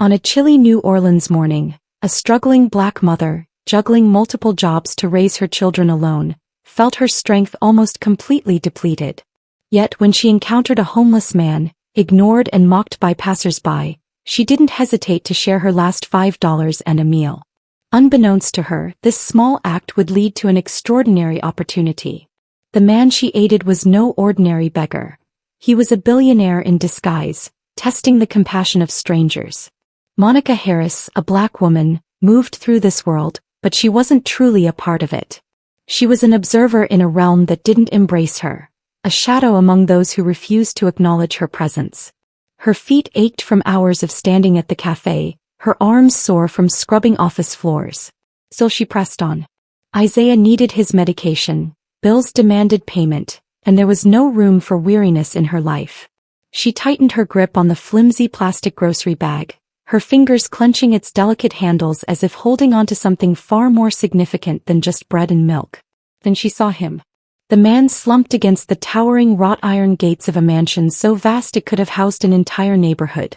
On a chilly New Orleans morning, a struggling black mother, juggling multiple jobs to raise her children alone, felt her strength almost completely depleted. Yet when she encountered a homeless man, ignored and mocked by passers-by, she didn't hesitate to share her last $5 and a meal. Unbeknownst to her, this small act would lead to an extraordinary opportunity. The man she aided was no ordinary beggar. He was a billionaire in disguise, testing the compassion of strangers. Monica Harris, a black woman, moved through this world, but she wasn't truly a part of it. She was an observer in a realm that didn't embrace her, a shadow among those who refused to acknowledge her presence. Her feet ached from hours of standing at the cafe, her arms sore from scrubbing office floors. Still she pressed on. Isaiah needed his medication, bills demanded payment, and there was no room for weariness in her life. She tightened her grip on the flimsy plastic grocery bag, her fingers clenching its delicate handles as if holding onto something far more significant than just bread and milk. Then she saw him. The man slumped against the towering wrought iron gates of a mansion so vast it could have housed an entire neighborhood.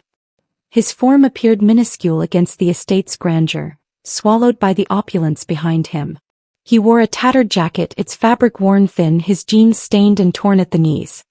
His form appeared minuscule against the estate's grandeur, swallowed by the opulence behind him. He wore a tattered jacket, its fabric worn thin, his jeans stained and torn at the knees.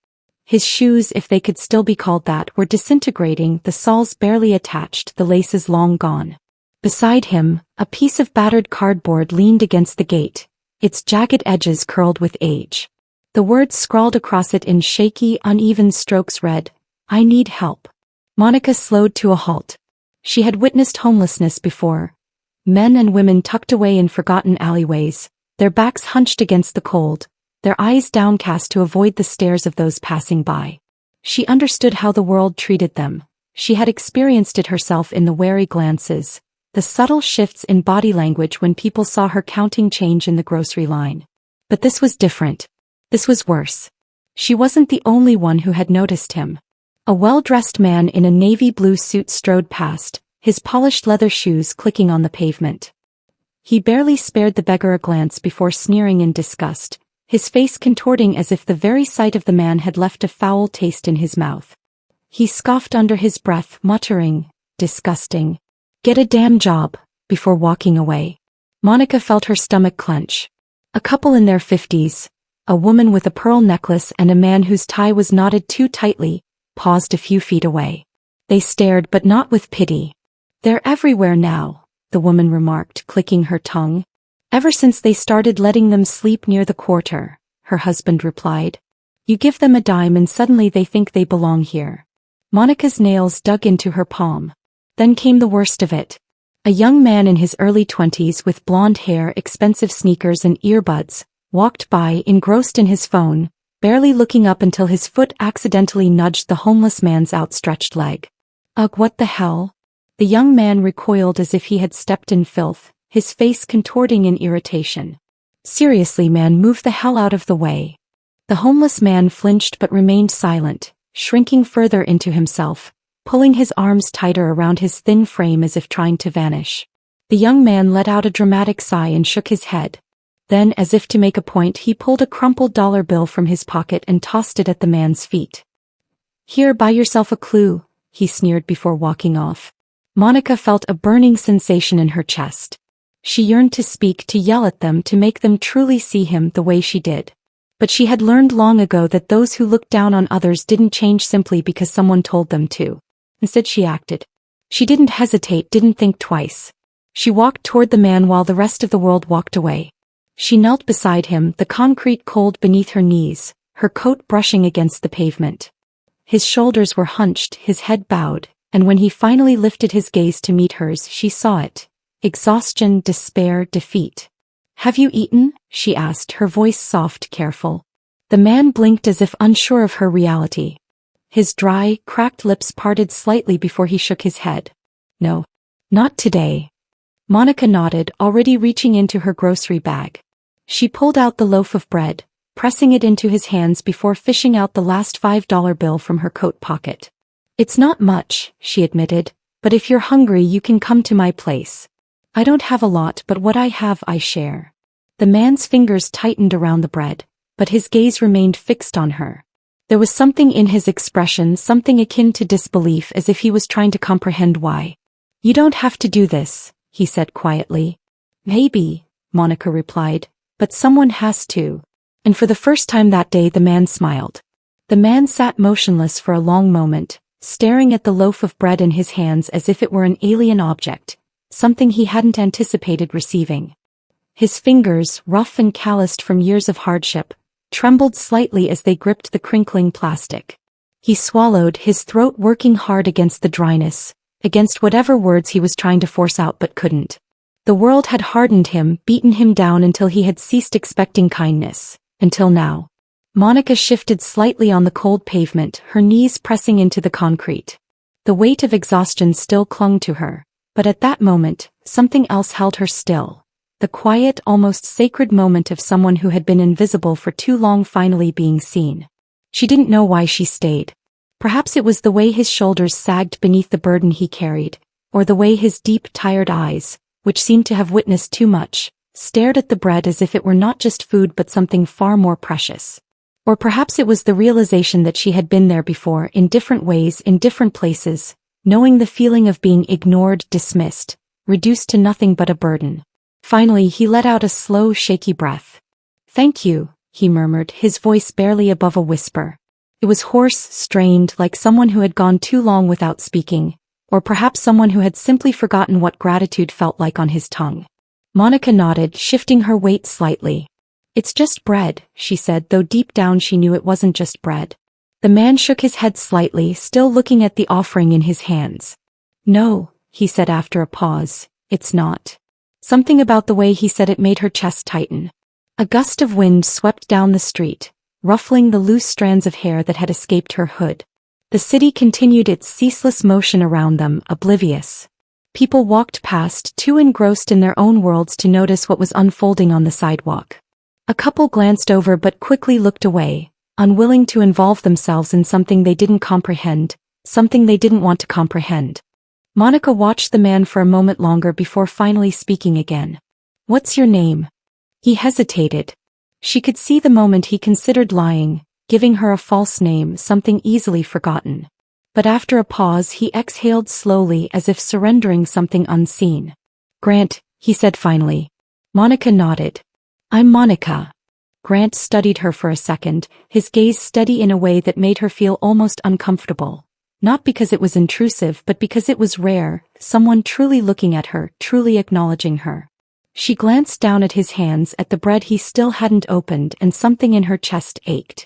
His shoes, if they could still be called that, were disintegrating, the soles barely attached, the laces long gone. Beside him, a piece of battered cardboard leaned against the gate, its jagged edges curled with age. The words scrawled across it in shaky, uneven strokes read, "I need help." Monica slowed to a halt. She had witnessed homelessness before. Men and women tucked away in forgotten alleyways, their backs hunched against the cold, their eyes downcast to avoid the stares of those passing by. She understood how the world treated them. She had experienced it herself in the wary glances, the subtle shifts in body language when people saw her counting change in the grocery line. But this was different. This was worse. She wasn't the only one who had noticed him. A well-dressed man in a navy blue suit strode past, his polished leather shoes clicking on the pavement. He barely spared the beggar a glance before sneering in disgust, his face contorting as if the very sight of the man had left a foul taste in his mouth. He scoffed under his breath, muttering, "Disgusting. Get a damn job," before walking away. Monica felt her stomach clench. A couple in their 50s, a woman with a pearl necklace and a man whose tie was knotted too tightly, paused a few feet away. They stared, but not with pity. "They're everywhere now," the woman remarked, clicking her tongue. "Ever since they started letting them sleep near the quarter," her husband replied. "You give them a dime and suddenly they think they belong here." Monica's nails dug into her palm. Then came the worst of it. A young man in his early 20s with blonde hair, expensive sneakers and earbuds, walked by, engrossed in his phone, barely looking up until his foot accidentally nudged the homeless man's outstretched leg. "Ugh, what the hell?" The young man recoiled as if he had stepped in filth, his face contorting in irritation. "Seriously, man, move the hell out of the way." The homeless man flinched but remained silent, shrinking further into himself, pulling his arms tighter around his thin frame as if trying to vanish. The young man let out a dramatic sigh and shook his head. Then, as if to make a point, he pulled a crumpled dollar bill from his pocket and tossed it at the man's feet. "Here, buy yourself a clue," he sneered before walking off. Monica felt a burning sensation in her chest. She yearned to speak, to yell at them, to make them truly see him the way she did. But she had learned long ago that those who looked down on others didn't change simply because someone told them to. Instead she acted. She didn't hesitate, didn't think twice. She walked toward the man while the rest of the world walked away. She knelt beside him, the concrete cold beneath her knees, her coat brushing against the pavement. His shoulders were hunched, his head bowed, and when he finally lifted his gaze to meet hers, she saw it. Exhaustion, despair, defeat. "Have you eaten?" she asked, her voice soft, careful. The man blinked as if unsure of her reality. His dry, cracked lips parted slightly before he shook his head. "No. Not today." Monica nodded, already reaching into her grocery bag. She pulled out the loaf of bread, pressing it into his hands before fishing out the last $5 bill from her coat pocket. "It's not much," she admitted, "but if you're hungry you can come to my place. I don't have a lot, but what I have I share." The man's fingers tightened around the bread, but his gaze remained fixed on her. There was something in his expression, something akin to disbelief, as if he was trying to comprehend why. You don't have to do this, he said quietly. Maybe, Monica replied, but someone has to. And for the first time that day the man smiled. The man sat motionless for a long moment, staring at the loaf of bread in his hands as if it were an alien object, something he hadn't anticipated receiving. His fingers, rough and calloused from years of hardship, trembled slightly as they gripped the crinkling plastic. He swallowed, his throat working hard against the dryness, against whatever words he was trying to force out but couldn't. The world had hardened him, beaten him down until he had ceased expecting kindness, until now. Monica shifted slightly on the cold pavement, her knees pressing into the concrete. The weight of exhaustion still clung to her, but at that moment, something else held her still. The quiet, almost sacred moment of someone who had been invisible for too long finally being seen. She didn't know why she stayed. Perhaps it was the way his shoulders sagged beneath the burden he carried, or the way his deep, tired eyes, which seemed to have witnessed too much, stared at the bread as if it were not just food but something far more precious. Or perhaps it was the realization that she had been there before in different ways in different places, knowing the feeling of being ignored, dismissed, reduced to nothing but a burden. Finally he let out a slow, shaky breath. "Thank you," he murmured, his voice barely above a whisper. It was hoarse, strained, like someone who had gone too long without speaking, or perhaps someone who had simply forgotten what gratitude felt like on his tongue. Monica nodded, shifting her weight slightly. "It's just bread," she said, though deep down she knew it wasn't just bread. The man shook his head slightly, still looking at the offering in his hands. "No," he said after a pause, "it's not." Something about the way he said it made her chest tighten. A gust of wind swept down the street, ruffling the loose strands of hair that had escaped her hood. The city continued its ceaseless motion around them, oblivious. People walked past, too engrossed in their own worlds to notice what was unfolding on the sidewalk. A couple glanced over but quickly looked away, unwilling to involve themselves in something they didn't comprehend, something they didn't want to comprehend. Monica watched the man for a moment longer before finally speaking again. "What's your name?" He hesitated. She could see the moment he considered lying, giving her a false name, something easily forgotten. But after a pause he exhaled slowly as if surrendering something unseen. "Grant," he said finally. Monica nodded. "I'm Monica." Grant studied her for a second, his gaze steady in a way that made her feel almost uncomfortable. Not because it was intrusive but because it was rare, someone truly looking at her, truly acknowledging her. She glanced down at his hands, at the bread he still hadn't opened, and something in her chest ached.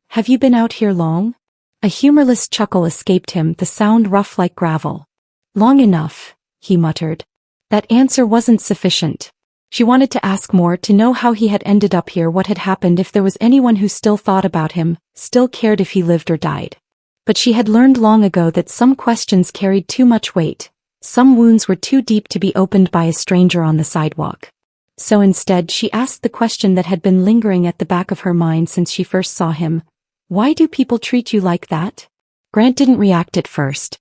"Have you been out here long?" A humorless chuckle escaped him, the sound rough like gravel. "Long enough," he muttered. That answer wasn't sufficient. She wanted to ask more, to know how he had ended up here, what had happened, if there was anyone who still thought about him, still cared if he lived or died. But she had learned long ago that some questions carried too much weight, some wounds were too deep to be opened by a stranger on the sidewalk. So instead she asked the question that had been lingering at the back of her mind since she first saw him. "Why do people treat you like that?" Grant didn't react at first.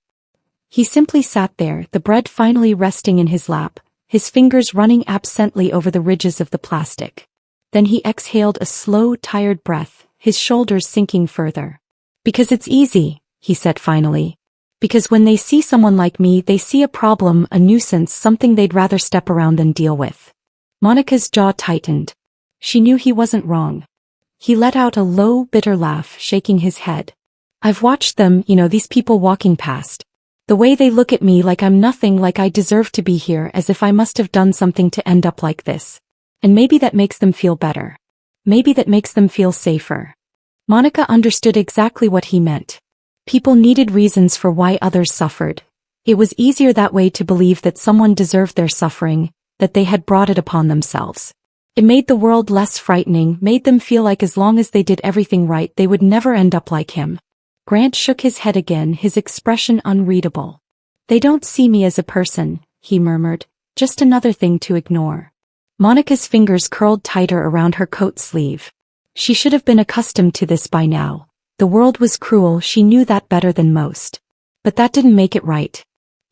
He simply sat there, the bread finally resting in his lap, his fingers running absently over the ridges of the plastic. Then he exhaled a slow, tired breath, his shoulders sinking further. "Because it's easy," he said finally. "Because when they see someone like me, they see a problem, a nuisance, something they'd rather step around than deal with." Monica's jaw tightened. She knew he wasn't wrong. He let out a low, bitter laugh, shaking his head. "I've watched them, these people walking past. The way they look at me like I'm nothing, like I deserve to be here, as if I must have done something to end up like this. And maybe that makes them feel better. Maybe that makes them feel safer." Monica understood exactly what he meant. People needed reasons for why others suffered. It was easier that way to believe that someone deserved their suffering, that they had brought it upon themselves. It made the world less frightening, made them feel like as long as they did everything right they would never end up like him. Grant shook his head again, his expression unreadable. "They don't see me as a person," he murmured, "just another thing to ignore." Monica's fingers curled tighter around her coat sleeve. She should have been accustomed to this by now. The world was cruel, she knew that better than most. But that didn't make it right.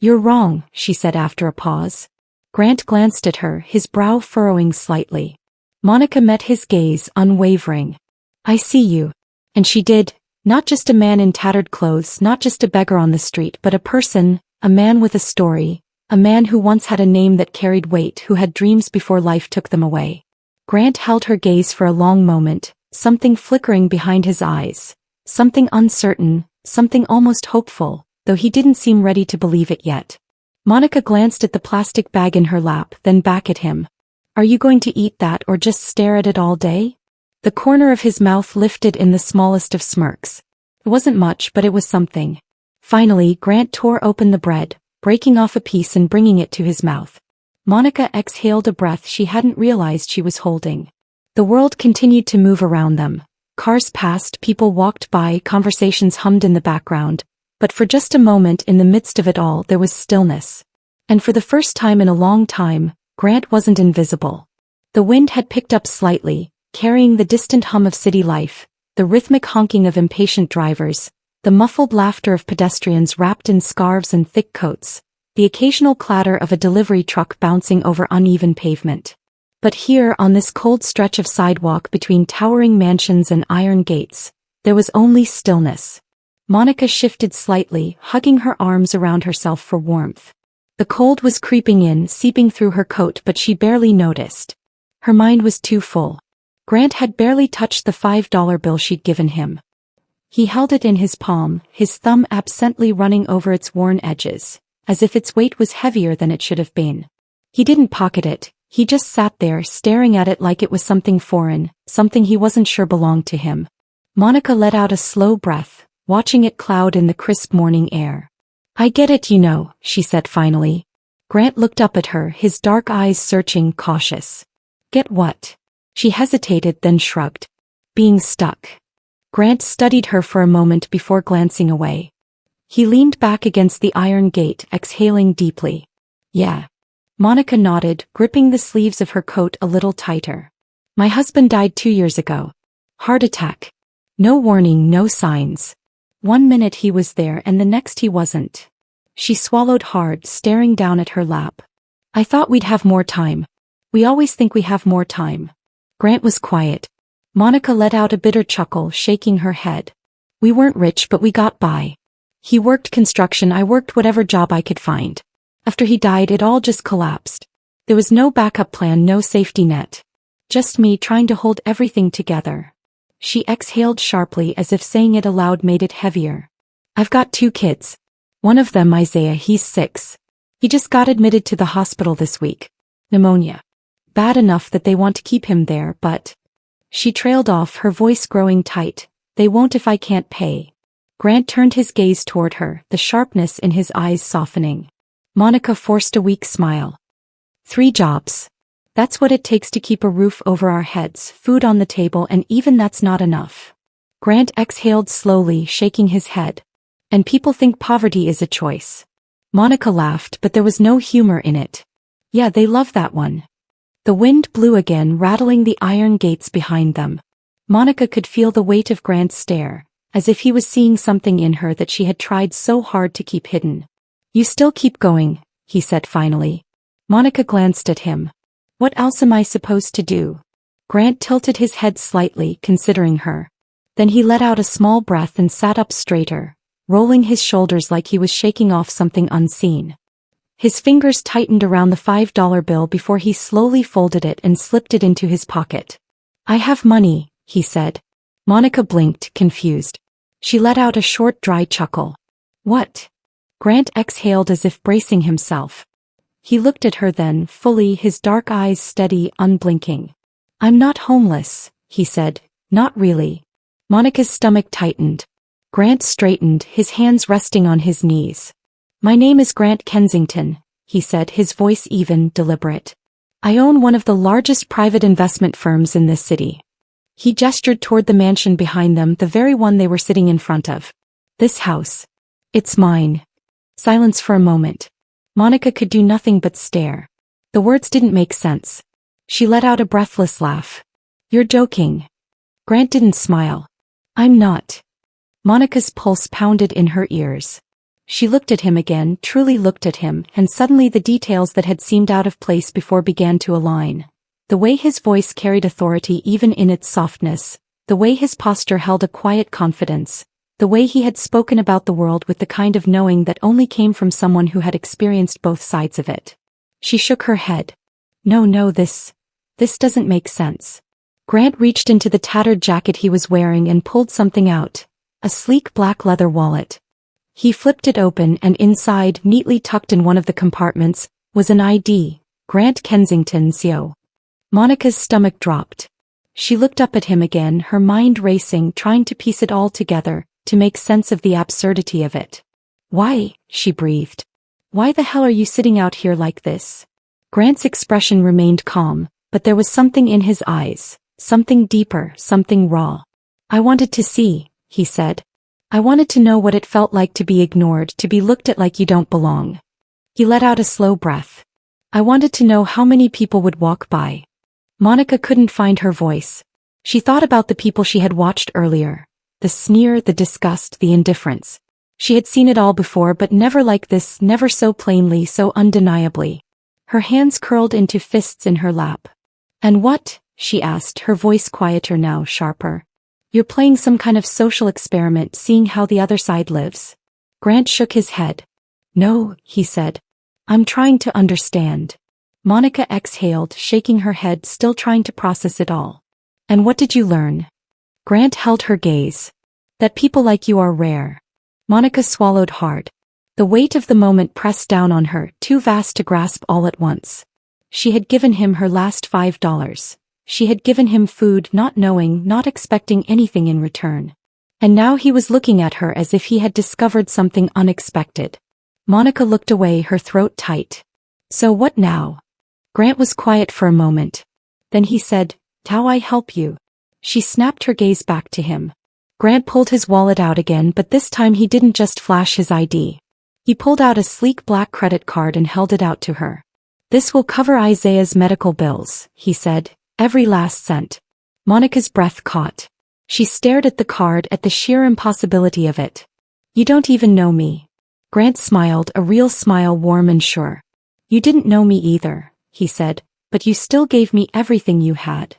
"You're wrong," she said after a pause. Grant glanced at her, his brow furrowing slightly. Monica met his gaze, unwavering. "I see you." And she did. Not just a man in tattered clothes, not just a beggar on the street, but a person, a man with a story, A man who once had a name that carried weight, who had dreams before life took them away. Grant held her gaze for a long moment, something flickering behind his eyes. Something uncertain, something almost hopeful, though he didn't seem ready to believe it yet. Monica glanced at the plastic bag in her lap, then back at him. Are you going to eat that or just stare at it all day? The corner of his mouth lifted in the smallest of smirks. It wasn't much, but it was something. Finally, Grant tore open the bread, breaking off a piece and bringing it to his mouth. Monica exhaled a breath she hadn't realized she was holding. The world continued to move around them. Cars passed, people walked by, conversations hummed in the background. But for just a moment in the midst of it all there was stillness. And for the first time in a long time, Grant wasn't invisible. The wind had picked up slightly, carrying the distant hum of city life, the rhythmic honking of impatient drivers, the muffled laughter of pedestrians wrapped in scarves and thick coats, the occasional clatter of a delivery truck bouncing over uneven pavement. But here, on this cold stretch of sidewalk between towering mansions and iron gates, there was only stillness. Monica shifted slightly, hugging her arms around herself for warmth. The cold was creeping in, seeping through her coat, but she barely noticed. Her mind was too full. Grant had barely touched the $5 bill she'd given him. He held it in his palm, his thumb absently running over its worn edges, as if its weight was heavier than it should have been. He didn't pocket it, he just sat there staring at it like it was something foreign, something he wasn't sure belonged to him. Monica let out a slow breath, watching it cloud in the crisp morning air. I get it, you know, she said finally. Grant looked up at her, his dark eyes searching, cautious. Get what? She hesitated, then shrugged. Being stuck. Grant studied her for a moment before glancing away. He leaned back against the iron gate, exhaling deeply. Yeah. Monica nodded, gripping the sleeves of her coat a little tighter. My husband died 2 years ago. Heart attack. No warning, no signs. 1 minute he was there and the next he wasn't. She swallowed hard, staring down at her lap. I thought we'd have more time. We always think we have more time. Grant was quiet. Monica let out a bitter chuckle, shaking her head. We weren't rich, but we got by. He worked construction, I worked whatever job I could find. After he died, it all just collapsed. There was no backup plan, no safety net. Just me trying to hold everything together. She exhaled sharply, as if saying it aloud made it heavier. I've got 2 kids. One of them, Isaiah, he's 6. He just got admitted to the hospital this week. Pneumonia. Bad enough that they want to keep him there, but... She trailed off, her voice growing tight. They won't if I can't pay. Grant turned his gaze toward her, the sharpness in his eyes softening. Monica forced a weak smile. 3 jobs. That's what it takes to keep a roof over our heads, food on the table, and even that's not enough. Grant exhaled slowly, shaking his head. And people think poverty is a choice. Monica laughed, but there was no humor in it. Yeah, they love that one. The wind blew again, rattling the iron gates behind them. Monica could feel the weight of Grant's stare, as if he was seeing something in her that she had tried so hard to keep hidden. You still keep going, he said finally. Monica glanced at him. What else am I supposed to do? Grant tilted his head slightly, considering her. Then he let out a small breath and sat up straighter, rolling his shoulders like he was shaking off something unseen. His fingers tightened around the $5 bill before he slowly folded it and slipped it into his pocket. I have money, he said. Monica blinked, confused. She let out a short, dry chuckle. What? Grant exhaled as if bracing himself. He looked at her then, fully, his dark eyes steady, unblinking. I'm not homeless, he said. Not really. Monica's stomach tightened. Grant straightened, his hands resting on his knees. My name is Grant Kensington, he said, his voice even, deliberate. I own one of the largest private investment firms in this city. He gestured toward the mansion behind them, the very one they were sitting in front of. This house. It's mine. Silence for a moment. Monica could do nothing but stare. The words didn't make sense. She let out a breathless laugh. You're joking. Grant didn't smile. I'm not. Monica's pulse pounded in her ears. She looked at him again, truly looked at him, and suddenly the details that had seemed out of place before began to align. The way his voice carried authority even in its softness, the way his posture held a quiet confidence, the way he had spoken about the world with the kind of knowing that only came from someone who had experienced both sides of it. She shook her head. No, this doesn't make sense. Grant reached into the tattered jacket he was wearing and pulled something out, a sleek black leather wallet. He flipped it open and inside, neatly tucked in one of the compartments, was an ID, Grant Kensington CO. Monica's stomach dropped. She looked up at him again, her mind racing, trying to piece it all together, to make sense of the absurdity of it. Why, she breathed. Why the hell are you sitting out here like this? Grant's expression remained calm, but there was something in his eyes, something deeper, something raw. I wanted to see, he said. I wanted to know what it felt like to be ignored, to be looked at like you don't belong. He let out a slow breath. I wanted to know how many people would walk by. Monica couldn't find her voice. She thought about the people she had watched earlier. The sneer, the disgust, the indifference. She had seen it all before, but never like this, never so plainly, so undeniably. Her hands curled into fists in her lap. And what? She asked, her voice quieter now, sharper. You're playing some kind of social experiment, seeing how the other side lives. Grant shook his head. No, he said. I'm trying to understand. Monica exhaled, shaking her head, still trying to process it all. And what did you learn? Grant held her gaze. That people like you are rare. Monica swallowed hard. The weight of the moment pressed down on her, too vast to grasp all at once. She had given him her last $5. She had given him food, not knowing, not expecting anything in return. And now he was looking at her as if he had discovered something unexpected. Monica looked away, her throat tight. So what now? Grant was quiet for a moment. Then he said, How I help you? She snapped her gaze back to him. Grant pulled his wallet out again, but this time he didn't just flash his ID. He pulled out a sleek black credit card and held it out to her. This will cover Isaiah's medical bills, he said, every last cent. Monica's breath caught. She stared at the card, at the sheer impossibility of it. You don't even know me. Grant smiled, a real smile, warm and sure. You didn't know me either, he said, but you still gave me everything you had.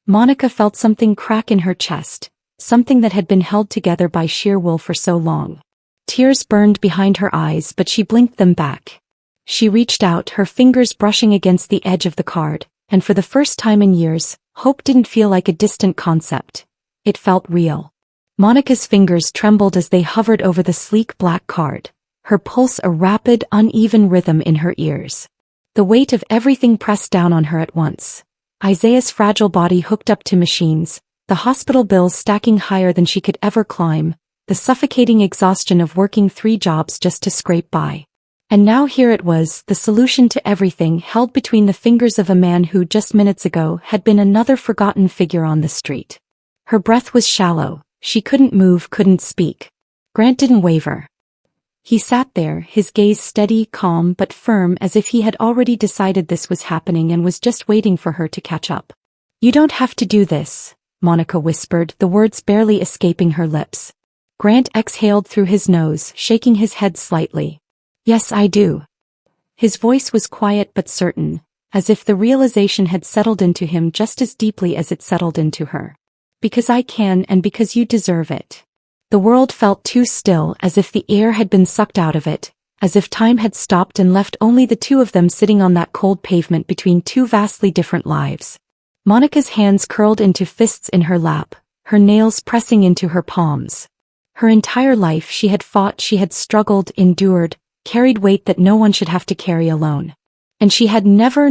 Monica felt something crack in her chest, something that had been held together by sheer will for so long. Tears burned behind her eyes, but she blinked them back. She reached out, her fingers brushing against the edge of the card, and for the first time in years, hope didn't feel like a distant concept. It felt real. Monica's fingers trembled as they hovered over the sleek black card, her pulse a rapid, uneven rhythm in her ears. The weight of everything pressed down on her at once. Isaiah's fragile body hooked up to machines, the hospital bills stacking higher than she could ever climb, the suffocating exhaustion of working 3 jobs just to scrape by. And now here it was, the solution to everything, held between the fingers of a man who just minutes ago had been another forgotten figure on the street. Her breath was shallow, she couldn't move, couldn't speak. Grant didn't waver. He sat there, his gaze steady, calm but firm, as if he had already decided this was happening and was just waiting for her to catch up. You don't have to do this, Monica whispered, the words barely escaping her lips. Grant exhaled through his nose, shaking his head slightly. Yes, I do. His voice was quiet but certain, as if the realization had settled into him just as deeply as it settled into her. Because I can, and because you deserve it. The world felt too still, as if the air had been sucked out of it, as if time had stopped and left only the two of them sitting on that cold pavement between 2 vastly different lives. Monica's hands curled into fists in her lap, her nails pressing into her palms. Her entire life she had fought, she had struggled, endured, carried weight that no one should have to carry alone. And she had never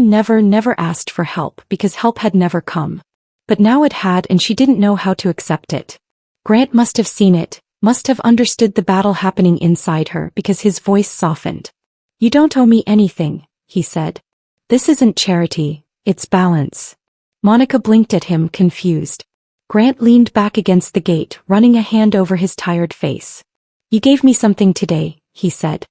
asked for help because help had never come. But now it had, and she didn't know how to accept it. Grant must have seen it, must have understood the battle happening inside her, because his voice softened. You don't owe me anything, he said. This isn't charity, it's balance. Monica blinked at him, confused. Grant leaned back against the gate, running a hand over his tired face. You gave me something today, he said.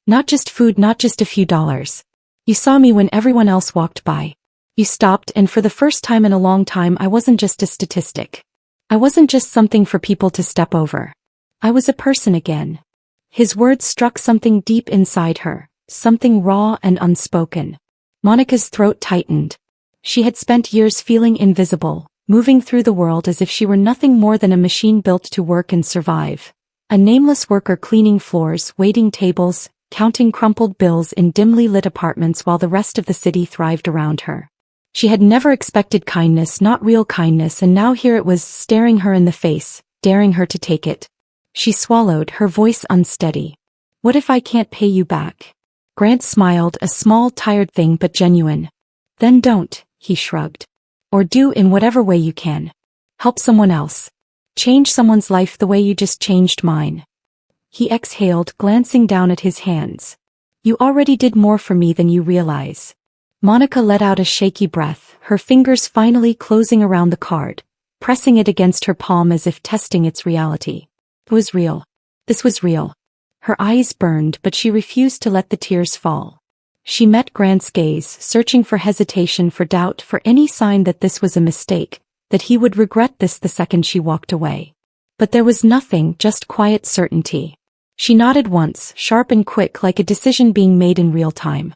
Not just food, not just a few dollars. You saw me when everyone else walked by. You stopped, and for the first time in a long time I wasn't just a statistic. I wasn't just something for people to step over. I was a person again. His words struck something deep inside her, something raw and unspoken. Monica's throat tightened. She had spent years feeling invisible, moving through the world as if she were nothing more than a machine built to work and survive. A nameless worker cleaning floors, waiting tables, counting crumpled bills in dimly lit apartments while the rest of the city thrived around her. She had never expected kindness, not real kindness, and now here it was staring her in the face, daring her to take it. She swallowed, her voice unsteady. What if I can't pay you back? Grant smiled, a small, tired thing but genuine. Then don't, he shrugged. Or do in whatever way you can. Help someone else. Change someone's life the way you just changed mine. He exhaled, glancing down at his hands. You already did more for me than you realize. Monica let out a shaky breath, her fingers finally closing around the card, pressing it against her palm as if testing its reality. It was real. This was real. Her eyes burned, but she refused to let the tears fall. She met Grant's gaze, searching for hesitation, for doubt, for any sign that this was a mistake, that he would regret this the second she walked away. But there was nothing, just quiet certainty. She nodded once, sharp and quick, like a decision being made in real time.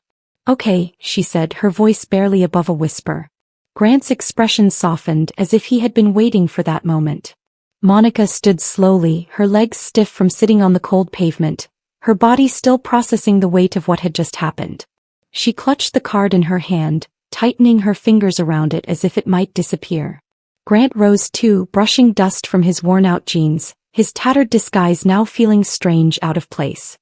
Okay, she said, her voice barely above a whisper. Grant's expression softened, as if he had been waiting for that moment. Monica stood slowly, her legs stiff from sitting on the cold pavement, her body still processing the weight of what had just happened. She clutched the card in her hand, tightening her fingers around it as if it might disappear. Grant rose too, brushing dust from his worn-out jeans, his tattered disguise now feeling strange, out of place.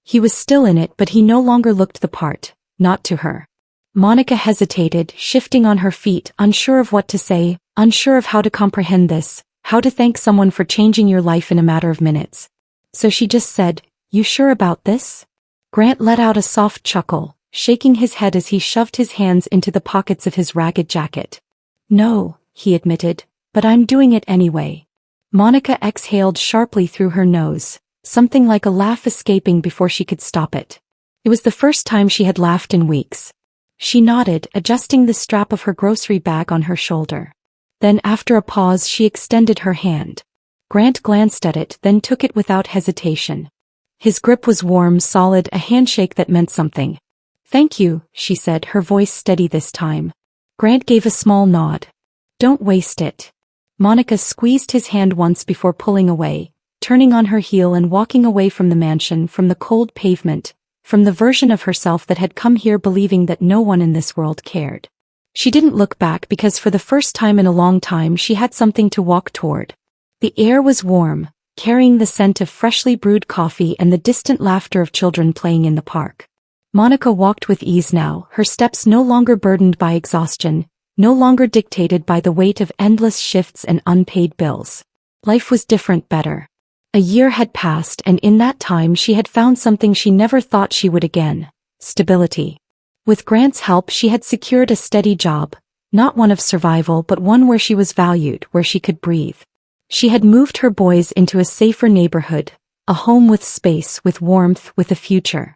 He was still in it, but he no longer looked the part, not to her. Monica hesitated, shifting on her feet, unsure of what to say, unsure of how to comprehend this, how to thank someone for changing your life in a matter of minutes. So she just said, "You sure about this?" Grant let out a soft chuckle, shaking his head as he shoved his hands into the pockets of his ragged jacket. "No," he admitted, "but I'm doing it anyway." Monica exhaled sharply through her nose, something like a laugh escaping before she could stop it. It was the first time she had laughed in weeks. She nodded, adjusting the strap of her grocery bag on her shoulder. Then after a pause she extended her hand. Grant glanced at it, then took it without hesitation. His grip was warm, solid, a handshake that meant something. "Thank you," she said, her voice steady this time. Grant gave a small nod. "Don't waste it." Monica squeezed his hand once before pulling away, turning on her heel and walking away from the mansion, from the cold pavement, from the version of herself that had come here believing that no one in this world cared. She didn't look back because for the first time in a long time she had something to walk toward. The air was warm, carrying the scent of freshly brewed coffee and the distant laughter of children playing in the park. Monica walked with ease now, her steps no longer burdened by exhaustion, no longer dictated by the weight of endless shifts and unpaid bills. Life was different, better. A year had passed, and in that time she had found something she never thought she would again: stability. With Grant's help she had secured a steady job, not one of survival but one where she was valued, where she could breathe. She had moved her boys into a safer neighborhood, a home with space, with warmth, with a future.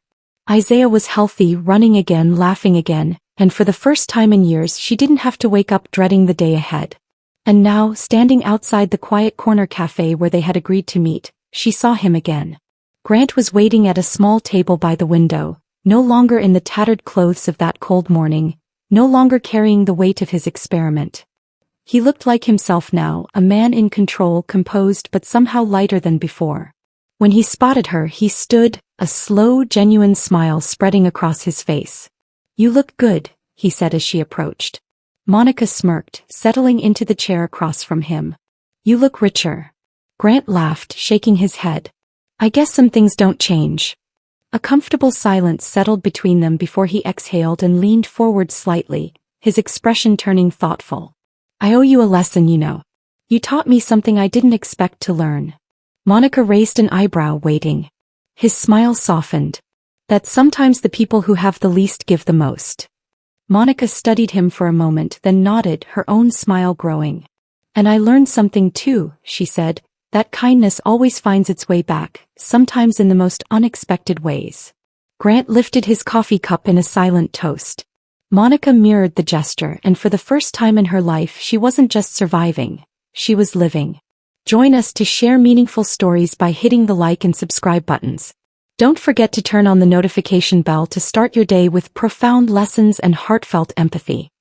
Isaiah was healthy, running again, laughing again, and for the first time in years she didn't have to wake up dreading the day ahead. And now, standing outside the quiet corner cafe where they had agreed to meet, she saw him again. Grant was waiting at a small table by the window, no longer in the tattered clothes of that cold morning, no longer carrying the weight of his experiment. He looked like himself now, a man in control, composed but somehow lighter than before. When he spotted her he stood, a slow, genuine smile spreading across his face. "You look good," he said as she approached. Monica smirked, settling into the chair across from him. "You look richer." Grant laughed, shaking his head. "I guess some things don't change." A comfortable silence settled between them before he exhaled and leaned forward slightly, his expression turning thoughtful. "I owe you a lesson, you know. You taught me something I didn't expect to learn." Monica raised an eyebrow, waiting. His smile softened. "That sometimes the people who have the least give the most." Monica studied him for a moment, then nodded, her own smile growing. "And I learned something too," she said, "that kindness always finds its way back, sometimes in the most unexpected ways." Grant lifted his coffee cup in a silent toast. Monica mirrored the gesture, and for the first time in her life she wasn't just surviving, she was living. Join us to share meaningful stories by hitting the like and subscribe buttons. Don't forget to turn on the notification bell to start your day with profound lessons and heartfelt empathy.